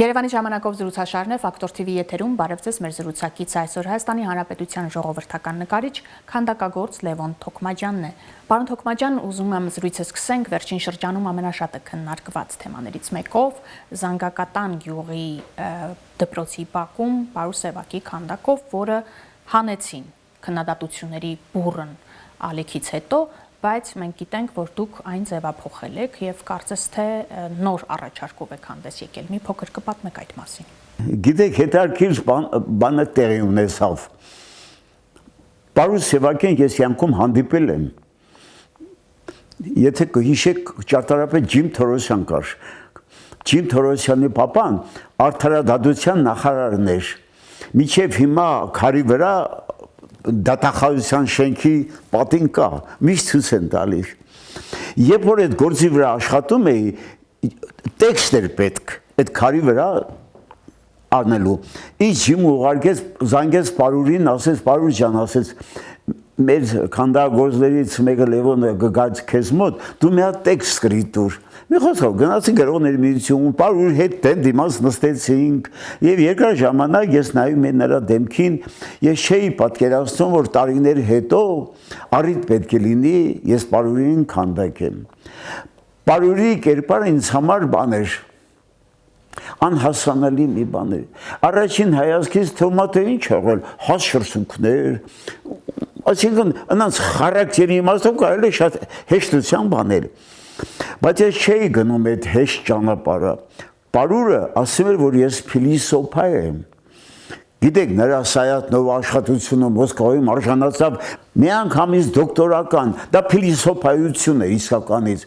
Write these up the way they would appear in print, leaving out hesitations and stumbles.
Երևանի ժամանակով զրուցաշարն է Ֆակտոր TV եթերում, բարև ձեզ մեր զրուցակից այսօր Հայաստանի Հանրապետության ժողովրդական նկարիչ, քանդակագործ Լևոն Թոքմաջյանն է։ Պարոն Թոքմաջյան, ուզում եմ զրույցը սկսենք վերջին շրջանում ամենաշատը քննարկված թեմաներից մեկով, Զանգակատան գյուղի դպրոցի բակում Պարուս Սևակի քանդակով, որը հանեցին քննադատությունների բուռն ալիքից հետո, բայց մենք գիտենք, որ դուք այն ձևափոխել եք եւ կարծես թե նոր առաջարկով եք հանդես եկել։ Մի փոքր կպատմեք այդ մասին։ Գիտեք, հետաքրքիր բանը տեղի ունեցավ։ Պարուս Սևակին ես յանքում հանդիպել եմ։ Եթե կհիշեք, ճարտարապետ Ջիմ Թորոսյան կար։ Ջիմ Թորոսյանի պապան արդարադատության նախարարն էր։ Մինչև հիմա քարի վրա դատախազության շենքի պատին կա, միշտ ցույց են տալիս։ Երբ որ այդ գործի վրա աշխատում էի, տեքստ էր պետք այդ քարի վրա առնելու։ Ինչ իմ ուղարկեց, զանգեց Պարուրին, ասեց Պարուր ջան, ասեց մեր քանդակագործներից մեկը Լևոնը գգած քեզ մոտ, դու մի հատ տեքստ գրի տուր։ Մի խոսքով գնացի գրողների միություն, Պարուրի հետ դեմ դիմաց նստեցինք եւ երկար ժամանակ ես նայում եմ նրա դեմքին, ես չէի պատկերացնում, որ տարիներ հետո առիթ պետք է լինի ես Պարուրին քանդակեմ։ Պարուրի կերպարը ինձ համար բան էր, անհասանալի մի բան էր։ Առաջին հայացքից թվում է ինչ եղել, հասշրսունքներ, այսինքն անց խարակտերի իմաստով կարելի է շատ հեշտությամբ անել։ Բայց ես չէի գնում այդ հեշտ ճանապարհը։ Պարուրը ասում էր, որ ես փիլիսոփա եմ։ Գիտեք, նրա Սայաթնով աշխատությունը Մոսկվայում արժանացավ միանգամից դոկտորական, դա փիլիսոփայություն է իսկականից։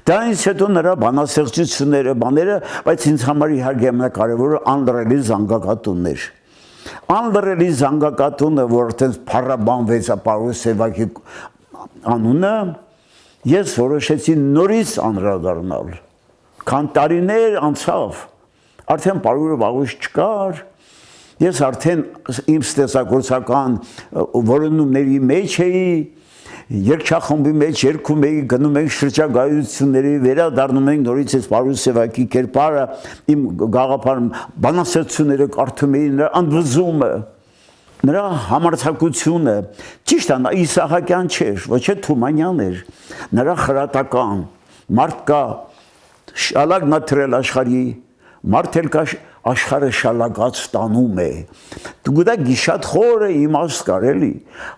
Դրանից հետո նրա բանաստեղծությունները, բաները, բայց ինձ համար իհարկե ամենակարևորը անլրելի զանգակատունն էր։ Անլրելի զանգակատունը, որ այդպես փառաբանվեց Պարուս Սևակի անունը, ես որոշեցի նորից անդրադառնալ։ Քան տարիներ անցավ, արդեն Պարուրը վաղուց չկար, ես արդեն իմ ստեղծագործական որոնումների մեջ էի, երկչախմբի մեջ երգում էի, գնում ենք շրջագայությունների, վերադառնում ենք նորից այս Պարուս Սևակի կերպարը, իմ գաղափարը, բանաստեղծությունները կարդում էի, նրա ընդվզումը, նրա համարձակությունը, ճիշտ է, նա Իսահակյան չէր, ոչ է Թումանյան էր, նրա խրատական, մարդ կա, շալակ նա թրել աշխարհի, մարդ էլ կա աշխարհը շալակած տանում է։ Դու գիտեք, շատ խորը իմաստ կար էլի,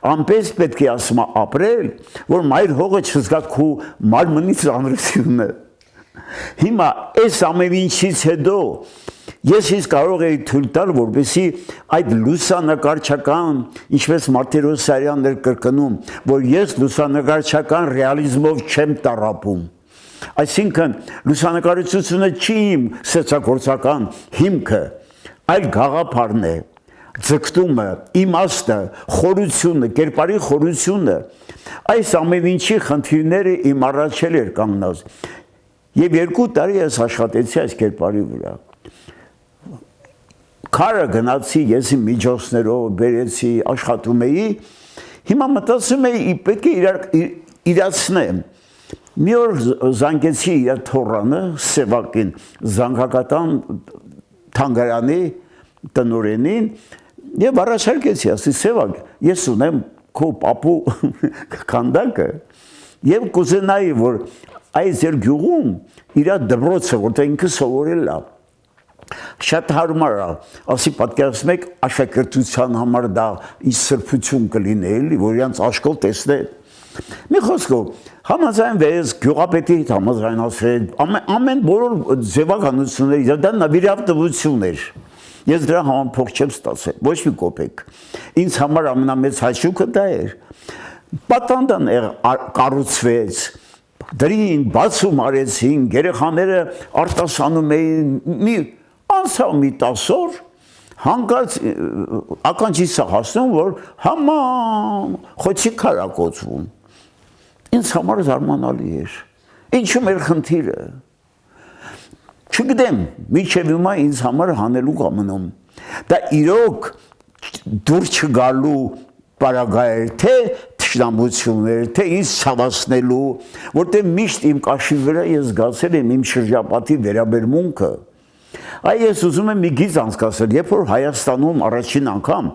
անպես պետք է ասում ապրել, որ մայր հողը չզգա քո մարմնի ծանրությունը։ Հիմա այս ամեն ինչից հետո ես ինձ կարող էի թույլ տալ, որպեսզի այդ լուսանկարչական, ինչպես Մարտիրոս Սարյանն էր կրկնում, որ ես լուսանկարչական ռեալիզմով չեմ տառապում։ Այսինքն լուսանկարչությունը չի իմ ստեղծագործական հիմքը, այլ գաղափարն է, ձգտումը, իմաստը, խորությունը, կերպարի խորությունը, այս ամեն ինչի խնդիրները իմ առաջել էր կանգնած։ Եվ 2 տարի ես աշխատեցի այս կերպարի վրա։ Քարը գնացի, ես իմ միջոցներով բերեցի, աշխատում էի, հիմա մտածում էի պետք է իրացնեմ։ Մի օր զանգեցի իր թոռանը Սևակին, Զանգակատան թանգարանի տնօրենին եւ առաջարկեցի, ասի Սևակ, ես ունեմ քո պապու քանդակը եւ կուզենայի, որ այս ձեր գյուղում իր դպրոցը, որտեղ ինքը սովորել է, շատ հարմար է, ասի պատկերացնում եք աշակերտության համար դա ինչ սրբություն կլինի, էլի, որ իրանց աշկոլ տեսնել։ Մի խոսքով, համաձայնվեց, գյուղապետի հետ համաձայնացրել, ամեն բոլոր ձևականությունները, դա նվիրատվություն էր։ Ես դրա համար փող չեմ ստացել, ոչ մի կոպեկ։ Ինձ համար ամենամեծ հաճույքը դա էր։ Պատանդան կառուցվեց, դրին, բացում արեցին, երեխաները արտասանում էին, անցավ մի 10 օր, հանկարծ ականջիս հասնում, որ համամ խոցի քար է կոծվում։ Ինձ համար զարմանալի էր։ Ինչու մեր խնդիրը։ Չգիտեմ, մինչև հիմա ինձ համար հանելու կամնում։ Դա իրոք դուր չգալու պարագա էր, թե թշնամություններ, թե ինձ ցավացնելու, որտեղ միշտ իմ կաշի վրա ես զգացել եմ իմ շրջապատի վերաբերմունքը, Այ ես ուզում եմ մի գիծ անցկացնել, երբ որ Հայաստանում առաջին անգամ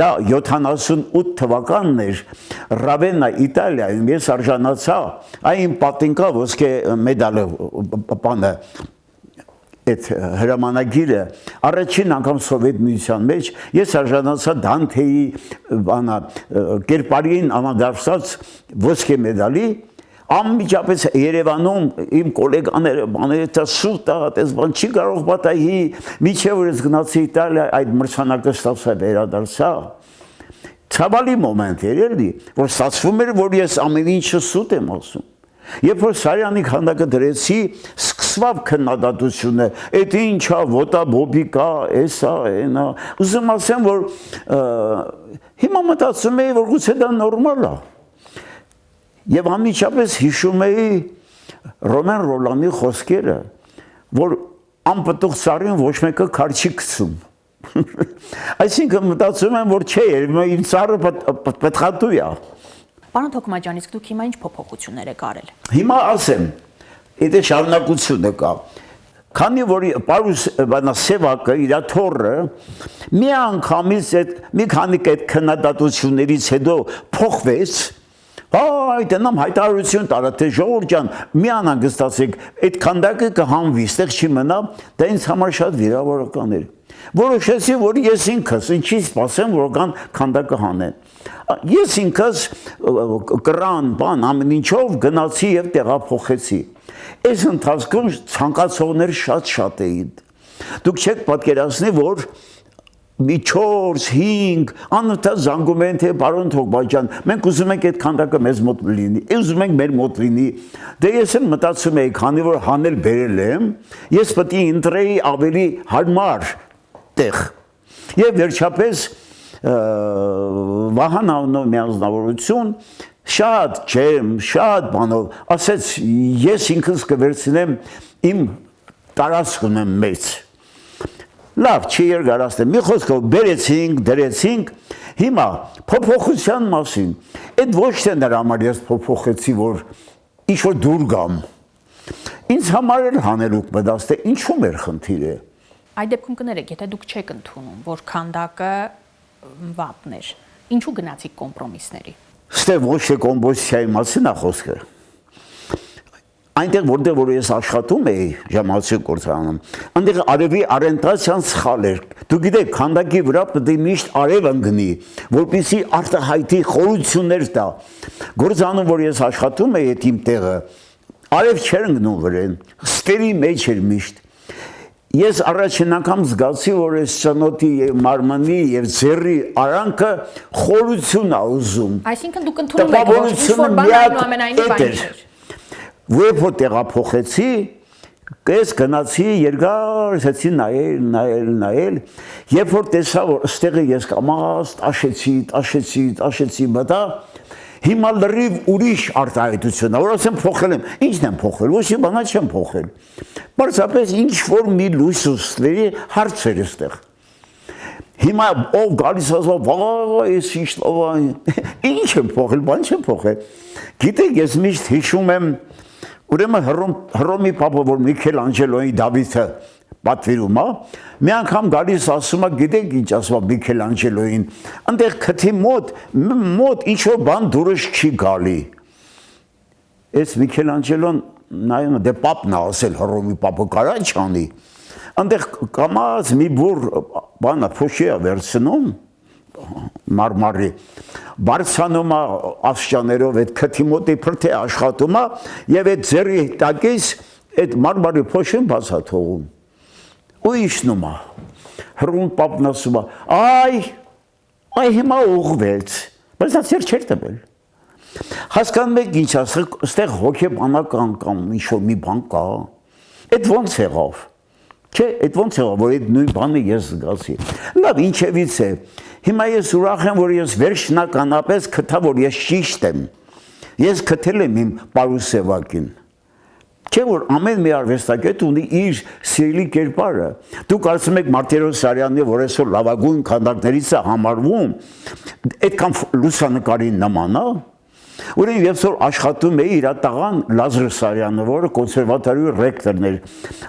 դա 78 թվականն էր, Ռավեննա Իտալիայում ես արժանացա, այն պատինկա ոսկե մեդալը բանը այդ հրամանագիրը առաջին անգամ Սովետ միության մեջ ես արժանացա Դանթեի բանա կերպարին անադարձած ոսկե մեդալի Անմիջապես Երևանում իմ գոլեգաները բաները սուտ ատես բան չի կարող պատահի միջև որ ես գնացի Իտալիա այդ մրցանակը ստացա վերադարձա ցավալի մոմենտ էր էլի որ ստացվում էր որ ես ամեն ինչը սուտ եմ ասում երբ որ Սարյանի քանդակը դրեցի սկսավ քննադատությունը այդ ինչա ոտա բոբիկա էսա այնա ուզում ասեմ որ հիմա մտածում եի որ գուցե դա նորմալ է Եվ անմիջապես հիշում էի Ռոմեն Ռոլանի խոսքերը, որ անպտուղ ծառին ոչ մեկը քար չի գցում։ Այսինքն մտածում եմ, որ չէ, իմ ծառը պետքատու է։ Պարոն Թոքմաջյան, իսկ դուք հիմա ինչ փոփոխություններ եք արել։ Հիմա ասեմ, դա շարունակությունը կա։ Քանի որ Պարուս Սևակը իր թորը մի անգամից մի քանի այդ քննադատություններից հետո փոխվեց Այդ նամ հայտարարություն տարա թե ժողովուրդ ջան մի անհանգստացեք այդ քանդակը կհանվի ստեղ չի մնա դա ինձ համար շատ վիրավորական էր որոշեցի որ ես ինքս ինչի սպասեմ որ կան քանդակը հանեն ես ինքս կրան բան ամեն ինչով գնացի եւ տեղափոխեցի այս ընթացքում ցանկացողներ շատ էին դուք չեք պատկերացնի որ մի 4-5 անընդհատ զանգում են թե պարոն Թոքմաջյան մենք ուզում ենք այդ քանդակը մեզ մոտ լինի ուզում ենք մեր մոտ լինի դե ես էլ մտածում եի քանի որ հանել բերել եմ ես պետք է ընտրեի ավելի հարմար տեղ եւ վերջապես Վահան Անոնի միանձնավորություն շատ ջերմ շատ բանով ասեց ես ինքս կվերցնեմ իմ տարածքն եմ մեծ Լավ, չի երկարացնեմ, մի խոսքով բերեցինք, դրեցինք, հիմա փոփոխության մասին, այդ ոչ թե նրա համար ես փոփոխեցի, որ ինչ-որ դուր գամ, ինձ համար էլ հանելուկ մտած, թե ինչու մեր խնդիրը։ Այդ դեպքում կներեք, եթե դուք չեք ընդունում, որ քանդակը վատներ, ինչու գնացիք կոմպրոմիսների։ Ստեղ ոչ թե կոմպոզիցիայի մասին է խոսքը։ Այնտեղ որտեղ որ ես աշխատում էի ժամացի գործարանում, այնտեղ արևի օրենտացիան սխալ էր։ Դուք գիտեք, քանդակի վրա պետք է միշտ արև ընկնի, որպեսզի արտահայտի խորություններ տա։ Գործանում որ ես աշխատում էի այդ իմ տեղը, արև չէր ընկնում վրան, ստերի մեջ էր միշտ։ Ես առաջին անգամ զգացի, որ այս ծնոտի եւ մարմնի եւ ձեռի արանքը խորություն է ուզում։ Այսինքն դուք ընդունում եք ոչ ինչ-որ բան այնուամենայնիվ այն չէ։ Որբ որ տեղափոխեցի, ես գնացի երկար ասեցի նայել, երբ որ տեսա որ ստեղը ես կամաց տաշեցի, մտա, հիմա լրիվ ուրիշ արտահայտություն, որ ասեմ փոխել եմ, ինչն եմ փոխել, ոչ մի բան չեմ փոխել։ Պարզապես ինչ որ մի լույսուստների հարց էր այստեղ։ Հիմա ով գալիս ասում, վայ, ես ինչ եմ փոխել, բան չեմ փոխել։ Գիտեք, ես միշտ հիշում եմ Ուրեմն Հռոմի Պապը, որ Միքելանջելոյի Դավիթը պատվիրում է, մի անգամ գալիս ասում է, գիտեք ինչ ասում է Միքելանջելոյին, այնտեղ քթի մոտ ինչ-որ բան դուրս չի գալի։ Այս Միքելանջելոն նայում է, դե Պապն է ասել Հռոմի Պապը կարա չանի։ Այնտեղ կամաց մի բուր բանա փոշի է վերցնում մարմարի բարձանում է աստիճաներով այդ քթի մոտի փրթե աշխատում է եւ այդ ձեռի տակից այդ մարմարի փոշին բաց է թողում ու իջնում է Հռոմի Պապն ասում է այ հիմա ուղղվեց բայց նա ծեր չէր տվել հասկանում եք ինչ ասել այստեղ հոգեբանական կամ ինչ-որ մի բան կա այդ ոնց եղավ Չէ, այդ ոնց եղավ, որ այդ նույն բանը ես զգացի։ Լավ, ինչևից է։ Հիմա ես ուրախ եմ, որ ես վերջնականապես գտա, որ ես ճիշտ եմ։ Ես գտել եմ իմ Պարուս Սևակին։ Չէ, որ ամեն մի արվեստագետ ունի իր սիրելի կերպարը։ Դուք ասում եք Մարտիրոս Սարյանը, որ այսօր լավագույն քանդակներից է համարվում, այդքան լուսանկարին նման է։ Ուրեմն ես որ աշխատում էի իր տղան Լազար Սարյանը, որը կոնսերվատորիայի ռեկտորն էր,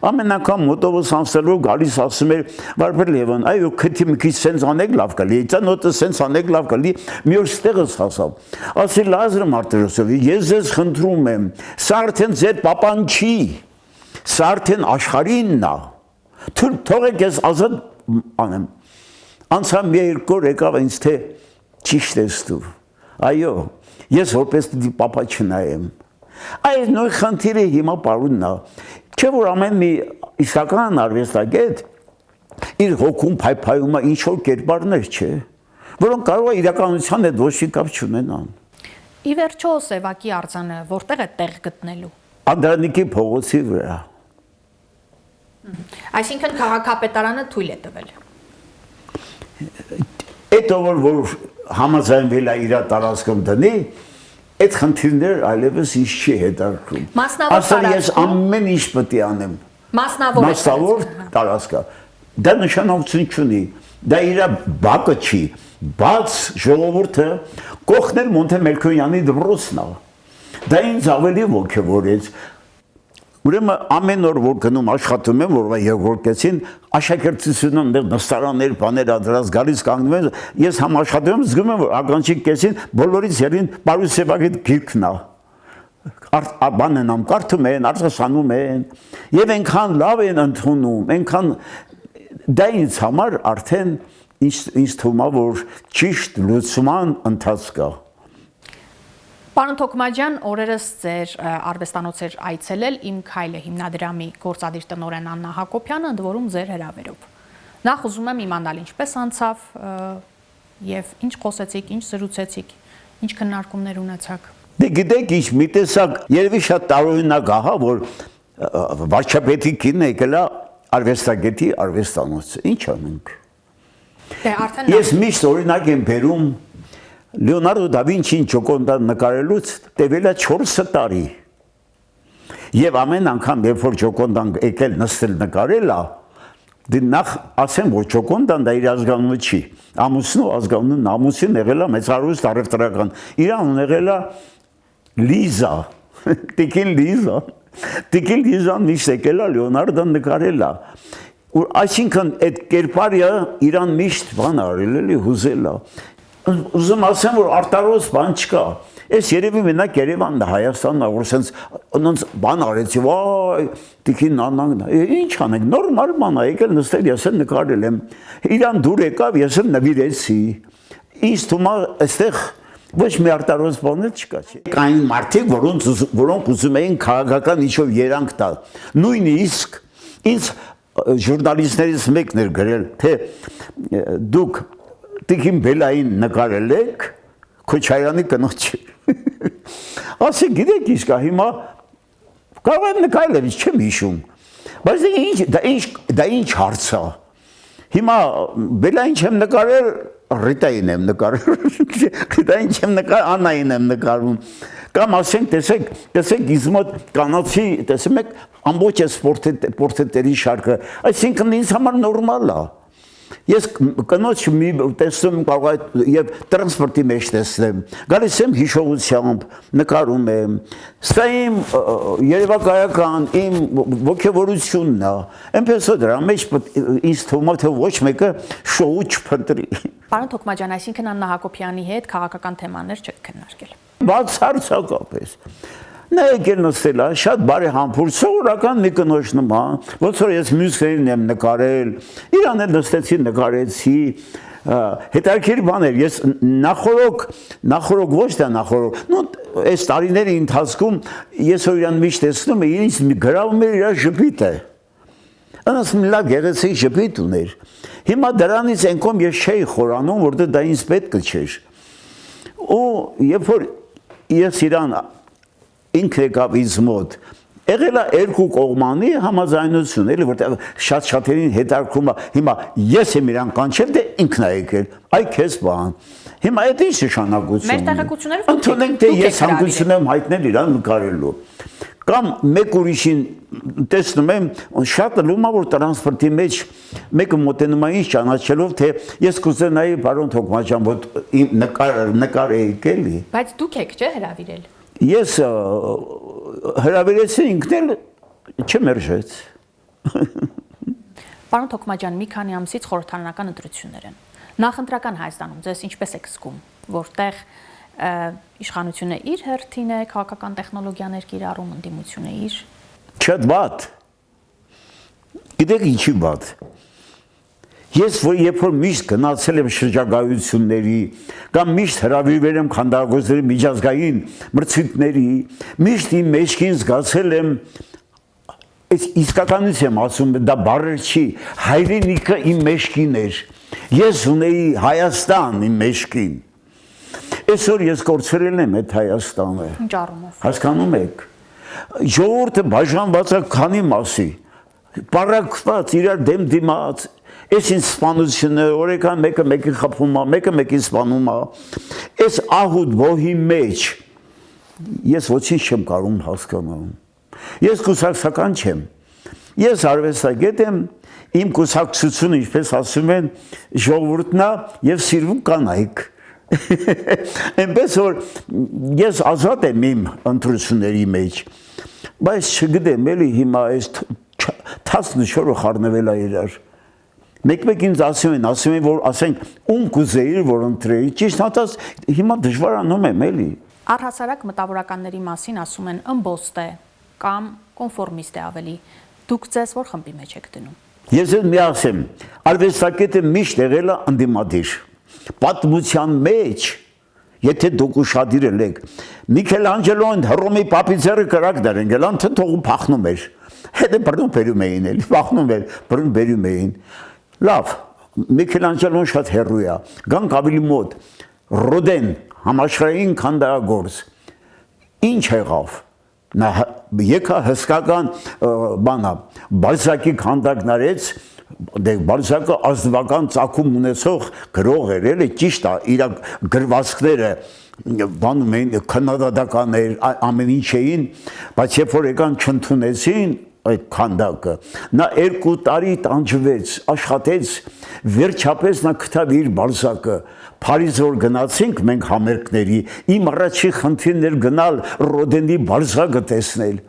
ամեն անգամ մոտովս անցնելով գալիս ասում էր Վարդան Լևոն, այո, քթի մի քիչ սենց անեք լավ կլի, ցանոթը սենց անեք լավ կլի, մի օր ստեղս հասավ։ Ասի Լազար Մարտիրոսյան, ես ձեզ խնդրում եմ, սա արդեն ձեր պապան չի, սա արդեն աշխարհինն է։ Թողեք ես ազատ անեմ։ Անցավ մի երկու օր եկավ ինձ թե ճիշտ ես դու։ Այո, ես որպես պապա չնայեմ։ Այս նույն խնդիրը հիմա պարունն է։ Չէ՞ որ ամեն մի իսկական արվեստագետ իր հոգում փայփայում է ինչ որ կերպարներ, չէ՞, որոնք կարող է իրականության հետ ոչ մի կապ չունենան։ Ի վերջո Սևակի արձանը որտեղ է տեղ գտնելու։ Անդրանիկի փողոցի վրա։ Այսինքն քաղաքապետարանը թույլ է տվել։ Այդ որ համաձայնվել է իր տարածքում դնի, այդ խնդիրներ այլևս ինչ չի հետաքրքրում։ Ասել ես ամեն ինչ պետք է անեմ։ Մասնավոր տարածքը։ Դա նշանակություն չունի։ Դա իր բակը չի։ Բաց ժողովուրդը կողքներ Մոնթե Մելքոյանի դպրոցն է։ Դա ինձ ավելի ոգևորեց։ Ուրեմն ամեն օր որ գնում աշխատում եմ, որ երկրորդին աշակերտությունը նստարաններ, բաներ ադրած գալիս կանգնում են, ես համ աշխատում եմ, զգում եմ, որ ականջիկ կեսին բոլորից երին Պարուս Սևակի գիրքն է։ Բանն ամ կարդում են, արտասանում են, եւ այնքան լավ են ընդունում, այնքան դա ինձ համար արդեն ինձ թվում է, որ ճիշտ լուծման ընթացք է։ Պարոն Թոքմաջյան, օրերս ձեր արվեստանոց էր այցելել Իմ քայլը հիմնադրամի գործադիր տնօրեն Աննա Հակոբյանը, ընդ որում ձեր հրավերով։ Նախ ուզում եմ իմանալ ինչպես անցավ եւ ինչ խոսեցիք, ինչ զրուցեցիք, ինչ քննարկումներ ունեցաք։ Դե գիտեք, ինչ մի տեսակ երևի շատ տարօրինակ ահա, որ վարչապետի կինն եկել է արվեստագետի արվեստանոց։ Ինչ անենք։ Դե արդեն ես միշտ օրինակ եմ բերում Լեոնարդո դա Վինչին Ջոկոնդան նկարելուց տևել է 4 տարի։ Եվ ամեն անգամ, երբ որ Ջոկոնդան եկել նստել նկարել է, դե նախ ասեմ, որ Ջոկոնդան դա իր ազգանունը չի։ Ամուսնու ազգանունն ամուսին եղել է մեծարուստ առևտրական։ Իր անունը եղել է Լիզա։ Տիկին Լիզա։ Տիկին Լիզան միշտ եկել է Լեոնարդոն նկարել է։ Այսինքն այդ կերպարը իրան միշտ բան արել էլի հուզել է։ Ուզում ասեմ, որ արտարոց բան չկա։ Ես երևի մենակ Երևանն է, Հայաստանն է, որ սենց բան արեցի, վայ, տիկին Աննան, ինչ անենք, նորմալ բան է, եկել նստել, ես էլ նկարել եմ։ Իրան դուր եկավ, ես էլ նվիրեցի։ Ինձ թվում է, այստեղ ոչ մի արտարոց բան չկա, չէ։ Կային մարդիկ, որոնք ուզում էին քաղաքական ինչ-որ երանգ տալ։ Նույնիսկ ինձ ժուրնալիստներից մեկն էր գրել, թե դուք Տիկին Բելային նկարել եք Քոչարյանի կնոջ։ Ասի գիտեք իսկ հիմա կարող եմ նկարել, չեմ հիշում։ Բայց դա ինչ հարց է։ Հիմա Բելային չեմ նկարել, Ռիտային եմ նկարել։ Ռիտային չեմ նկարել, Աննային եմ նկարում։ Կամ ասենք, տեսեք ինձ մոտ կանացի, տեսեք եք ամբողջ սպորտետերի շարքը, այսինքն ինձ համար նորմալ է։ Ես կնոջ մի տեսնում կարող եւ տրանսպորտի մեջ տեսնեմ, գալիս եմ հիշողությամբ, նկարում եմ, սա իմ երևակայական, իմ ոգևորությունն է, այնպես որ դրա մեջ ինձ թվում է, թե ոչ մեկը շոու չփնտրի։ Պարոն Թոքմաջյան, այսինքն Աննա Հակոբյանի հետ քաղաքական թեմաներ չեք քննարկել։ Բացարձակապես։ Նա եկել նստել է, շատ բարեհամբույր, սովորական մի կնոջ նման, ոնց որ ես մյուսներին եմ նկարել, իրան էլ նստեցի, նկարեցի, հետաքրքիր բան էր, ես նախորոք ոչ թե նախորոք, այս տարիների ընթացքում ես որ իրան միշտ տեսնում եմ, ինձ գրավում էր իր ժպիտը, անց մի լավ գեղեցիկ ժպիտ ուներ, հիմա դրանից ենքում ես չէի խորանում, որտեղ դա ինձ պետք չէր, ու երբ որ ես իրան ինքը եկավ ինձ մոտ, եղել է երկու կողմանի համաձայնություն, էլի որտեղ շատ-շատերին հետաքրքրում է, հիմա ես եմ իրան կանչել, դե ինքն է եկել, այ քեզ բան։ Հիմա այդ ինչ նշանակություն ունի։ Մեր տեղեկությունները ընդունենք, թե ես հանգուցում եմ հայտնել իրան նկարելու։ Կամ մեկ ուրիշին տեսնում եմ շատ լում է որ տրանսպորտի մեջ մեկը մոտենում է ինձ ճանաչելով թե ես կուզենայի պարոն Թոքմաջյան որ նկար եք էլի Բայց դուք եք չէ հրավիրել Ես հրավիրեցի ինքն էլ չմերժեց Պարոն Թոքմաջյան մի քանի ամսից խորհրդարանական ընտրություններ են Նախընտրական Հայաստանում ձեզ ինչպես եք զգում որտեղ իշխանությունը իր հերթին է քաղաքական տեխնոլոգիաներ կիրառում ընդդիմությունը իր Շատ վատ Գիտեք ինչի վատ Ես որ երբ որ միշտ գնացել եմ շրջագայությունների կամ միշտ հրավիրվել եմ քանդակոծների միջազգային մրցույթների միշտ իմ մեջքին զգացել եմ Այս իսկականից եմ ասում դա բառեր չի հայրենիքը իմ մեջքին էր Ես ունեի Հայաստան իմ մեջքին Այսօր ես կորցրել եմ այդ Հայաստանը Ինչ առումով Հասկանում եք Ժողովուրդը բաժանված է քանի մասի Պարակված իրար դեմ դիմաց Այս ինձ սպանությունը օրեկան մեկը մեկին խփում է մեկը մեկին սպանում է Այս ահուտ բոհի մեջ ես ոչինչ չեմ կարող հասկանալ Ես կուսակցական չեմ Ես արվեստագետ եմ իմ կուսակցությունը ինչպես ասում են ժողովուրդն է եւ սիրվում կանայք Այնպես որ ես ազատ եմ իմ ընտրությունների մեջ բայց չգիտեմ էլի հիմա այս 14-ը խառնվել է իրար Մեկ ինձ ասում են որ ասենք ում կուզեիր որ ընտրեի ճիշտ ասած հիմա դժվարանում եմ էլի Առհասարակ մտավորականների մասին ասում են ըմբոստ է կամ կոնֆորմիստ է ավելի դուք ձեզ որ խմբի մեջ եք դնում Ես էլ մի ասեմ արվեստագետը միշտ եղել է ընդդիմադիր Պատմության մեջ եթե դուք ուշադիր եք Միքելանջելոն Հռոմի պապիցերը կրակ դարեն գելան թողում փախնում էր հետո բռնում բերում էին էլի փախնում էր բռնում բերում էին Լավ Միքելանջելոն շատ հերոյ է գանք ավելի մոտ Ռոդեն համաշխարհային քանդակագործ Ինչ եղավ Նա եկա հսկական բանա Բալզակի քանդակն արեց Բալզակը ազնվական ծագում ունեցող գրող էր էլի ճիշտ է իր գրվածքները բանում էին քննադատականներ ամեն ինչ էին բայց երբ որ եկան չընդունեցին այդ քանդակը նա 2 տարի տանջվեց աշխատեց վերջապես նա գտավ իր Բալզակը Փարիզ որ գնացինք մենք համերգների իմ առաջի խնդիրն էր գնալ Ռոդենի Բալզակը տեսնել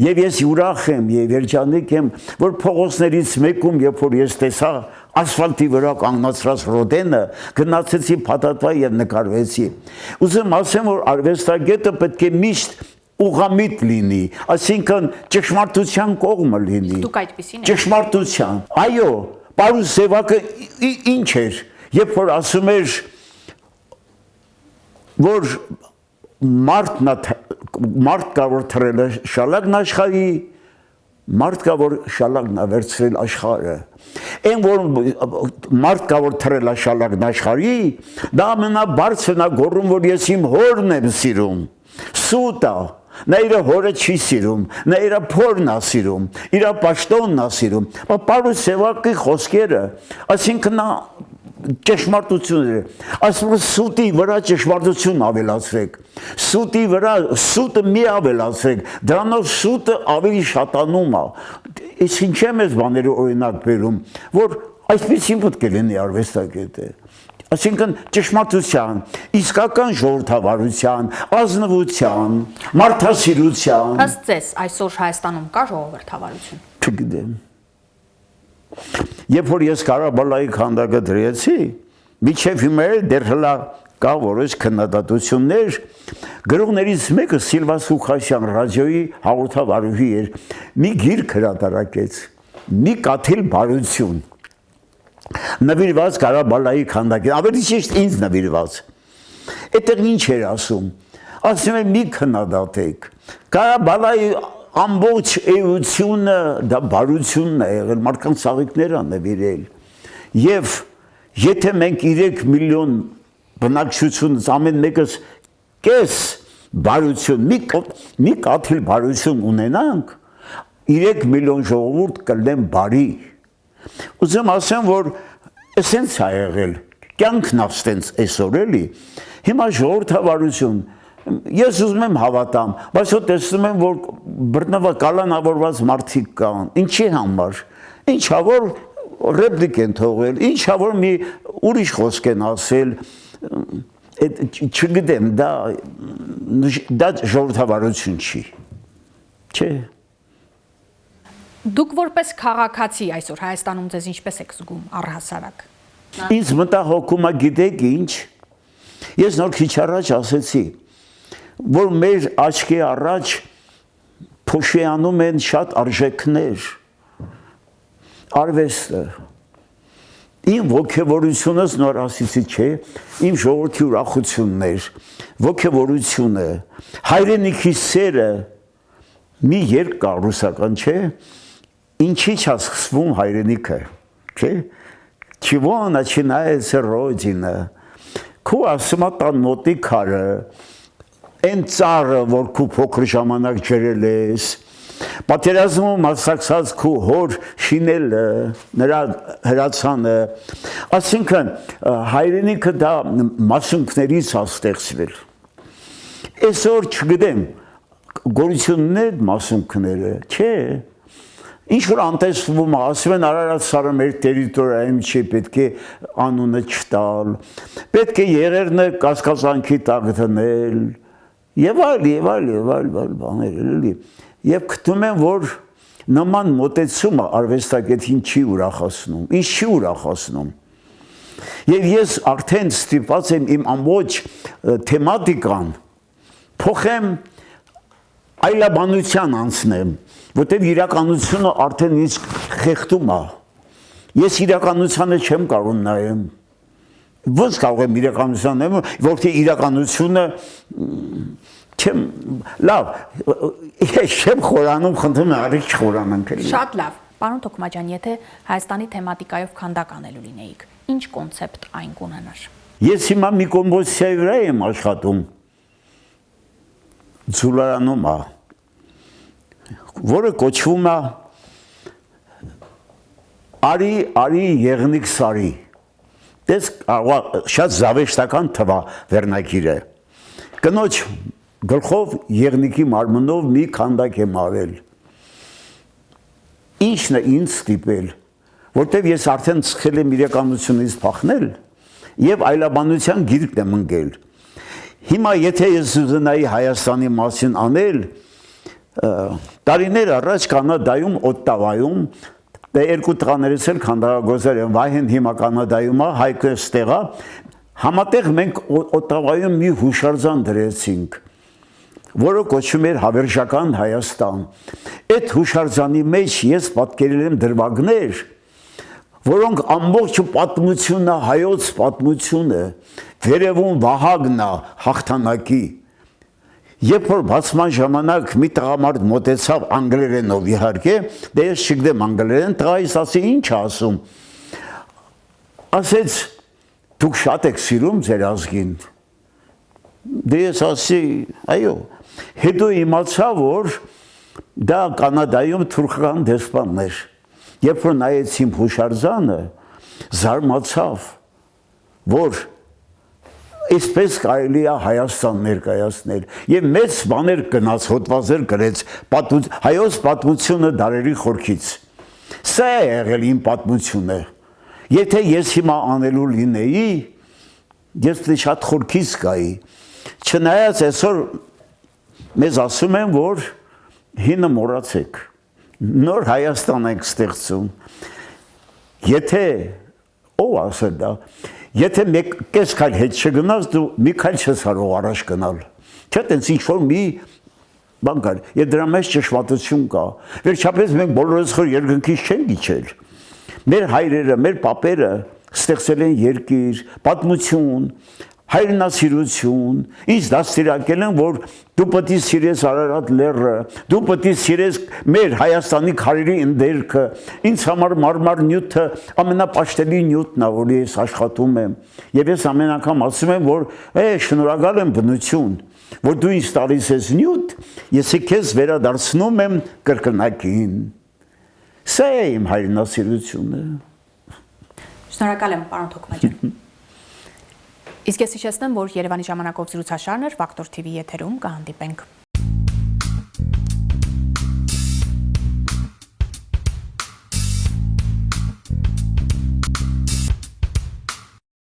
Եվ ես ուրախ եմ եւ երջանիկ եմ որ փողոցներից մեկում երբ որ ես տեսա ասֆալտի վրա կանգնացած Ռոդենը գնացեցի փաթաթվա եւ նկարվեցի Ուզում ասեմ որ արվեստագետը պետք է միշտ ուղղամիտ լինի այսինքն ճշմարտության կողմը լինի Դուք այդպեսին եք Ճշմարտության Այո Պարուս Սևակը ինչ էր երբ որ ասում էր որ մարդ կա որ թրել է շալակն աշխարհի մարդ կա որ շալակն է վերցրել աշխարհը այն որ մարդ կա որ թրել է շալակն աշխարհի դա ամենաբարձրն է գոռում որ ես իմ հորն եմ սիրում սուտ է նա իր հորը չի սիրում նա իր փորն է սիրում իր պաշտոնն է սիրում Պարուս Սևակի խոսքերը այսինքն նա ճշմարտություն է ասում սուտի վրա ճշմարտություն ավելացրեք սուտի վրա սուտը մի ավելացրեք դրանով սուտը ավելի շատանում է Ես ինչ եմ ես բաները օրինակ բերում որ այսպեսին պետք է լինի արվեստագետը Այսինքն ճշմարտության, իսկական ժողովրդավարության, ազնվության, մարդասիրության Ըստ ձեզ այսօր Հայաստանում կա ժողովրդավարություն Չգիտեմ Երբ որ ես Ղարաբաղի քանդակը դրեցի, միջև հիմա դեռ հլա կա որոշ քննադատություններ, գրողներից մեկը Սիլվա Սուխասյան ռադիոյի հաղորդավարուհի էր, մի գիրք հրատարակեց, մի կաթիլ բարություն, նվիրված Ղարաբաղի քանդակին, ավելի ճիշտ ինձ նվիրված, այդտեղ ինչ էր ասում, ասում է մի քննադատեք, Ղարաբաղի ամբողջ էությունը դա բարությունն է եղել, մարդկանց ծաղիկներ ան նվիրել եւ եթե մենք 3 միլիոն բնակչությունից ամեն մեկս կես բարություն, մի կաթիլ բարություն ունենանք, 3 միլիոն ժողովուրդ կլինեն բարի։ Ուզում ասեմ, որ էսենց է եղել, կյանքն է ստենց այսօր էլի, հիմա ժողովրդավարություն ես ուզում եմ հավատամ, բայց հո տեսնում եմ, որ բռնված կալանավորված մարդիկ կան, ինչի համար, ինչա որ ռեպլիկ են թողել, ինչա որ մի ուրիշ խոսք են ասել, չգիտեմ, դա ժողովրդավարություն չի, չէ։ Դուք որպես քաղաքացի այսօր Հայաստանում ձեզ ինչպես եք զգում առհասարակ։ Ինձ մտահոգում է, գիտեք ինչ, ես նոր քիչ առաջ ասեցի, որ մեր աչքի առաջ փոշիանում են շատ արժեքներ, արվեստը, իմ ոգևորությունս նոր ասեցի չէ, իմ ժողովրդի ուրախությունն էր, ոգևորությունը, հայրենիքի սերը, մի երկ կա ռուսական չէ, ինչի՞չ է սկսվում հայրենիքը, չէ, чего начинается родина, քու ասում է տան մոտի քարը, այն ծառը, որ քու փոքր ժամանակ ջրել ես, պատերազմում մասնակցած քու հոր շինելը, նրա հրացանը, այսինքն հայրենիքը դա մասունքներից է ստեղծվել։ Այսօր չգիտեմ, գորությունն է մասունքները, չէ։ Ինչ որ անտեսվում է, ասում են Արարատ սարը մեր տերիտորիայում չի, պետք է անունը չտալ, պետք է եղերնը կասկածանքի տակ դնել, եւ այլ բաներ էլի։ Եվ գտնում եմ, որ նման մոտեցումը արվեստագետին չի ուրախացնում, ինձ չի ուրախացնում։ Եվ ես արդեն ստիպված եմ իմ ամբողջ թեմատիկան փոխեմ այլաբանության անցնեմ, որտեղ իրականությունը արդեն ինձ խեղդում է։ Ես իրականությանը չեմ կարող նայեմ։ Ոնց կարող եմ իրականության նայեմ, որտեղ իրականությունը չեմ լավ, ես չեմ խորանում, խնդրում եմ արի չխորանանք էլի։ Շատ լավ, պարոն Թոքմաջյան, եթե Հայաստանի թեմատիկայով քանդակ անելու լինեիք, ինչ կոնցեպտ այն կունենար։ Ես հիմա մի կոմպոզիցիայի վրա եմ աշխատում։ Ձուլարանում է, որը կոչվում է Արի եղնիկ սարի։ Տես շատ զավեշտական թվա վերնագիրը։ Կնոջ գլխով եղնիկի մարմնով մի քանդակ եմ արել։ Ինչն է ինձ ստիպել, որտեվ ես արդեն սկսել եմ իրականությունից փախնել եւ այլաբանության գիրկն եմ ընկել։ Հիմա եթե ես ուզենայի Հայաստանի մասին անել, տարիներ առաջ Կանադայում Օտտավայում երկու տղաներից էլ քանդակագործներ են, Վահեն հիմա Կանադայում է, Հայկը ստեղ է, համատեղ մենք Օտտավայում մի հուշարձան դրեցինք, որը կոչվում էր Հավերժական Հայաստան։ Այդ հուշարձանի մեջ ես պատկերել եմ դրվագներ, որոնք ամբողջ պատմությունը, հայոց պատմությունը, վերևում Վահագնն է հաղթանակի։ Երբ որ բացման ժամանակ մի տղամարդ մոտեցավ անգլերենով իհարկե, դե ես չգիտեմ անգլերեն, տղայիս ասի ինչ ասում։ Ասեց դուք շատ եք սիրում ձեր ազգին։ Դե ես ասի, այո, հետո իմացա, որ դա Կանադայում թուրքական դեսպանն էր։ Երբ որ նայեց իմ հուշարձանը, զարմացավ, որ այսպես կարելի է Հայաստան ներկայացնել եւ մեծ բաներ գնաց, հոդվածներ գրեց հայոց պատմությունը դարերի խորքից։ Սա է եղել իմ պատմությունը։ Եթե ես հիմա անելու լինեի, ես շատ խորքից գայի։ Չնայած այսօր մեզ ասում են, որ հինը մոռացեք։ Նոր Հայաստան ենք ստեղծում։ Եթե ով ասել դա, եթե մեկ կես քայլ հետ չգնաս, դու մի քայլ չես կարող առաջ գնալ։ Չէ՞ տենց ինչ-որ մի բան կար, եւ դրա մեջ ճշմարտություն կա։ Վերջապես մենք բոլորս խոր երկնքից չենք իջել։ Մեր հայրերը, մեր պապերը ստեղծել են երկիր, պատմություն, հայրենասիրություն, ինձ դաստիարակել են, որ դու պետք է սիրես Արարատ լեռը, դու պետք է սիրես մեր Հայաստանի քարերի ընդերքը, ինձ համար մարմար նյութը ամենապաշտելի նյութն է, որ ես աշխատում եմ, եւ ես ամեն անգամ ասում եմ, որ շնորհակալ եմ բնություն, որ դու ինձ տալիս ես նյութ, ես քեզ վերադարձնում եմ կրկնակին։ Սա է իմ հայրենասիրությունը։ Շնորհակալ եմ, պարոն Թոքմաջյան։ Իսկ ես հիշեցնեմ, որ Երևանի ժամանակով զրուցաշարն էր Ֆակտոր TV եթերում կհանդիպենք։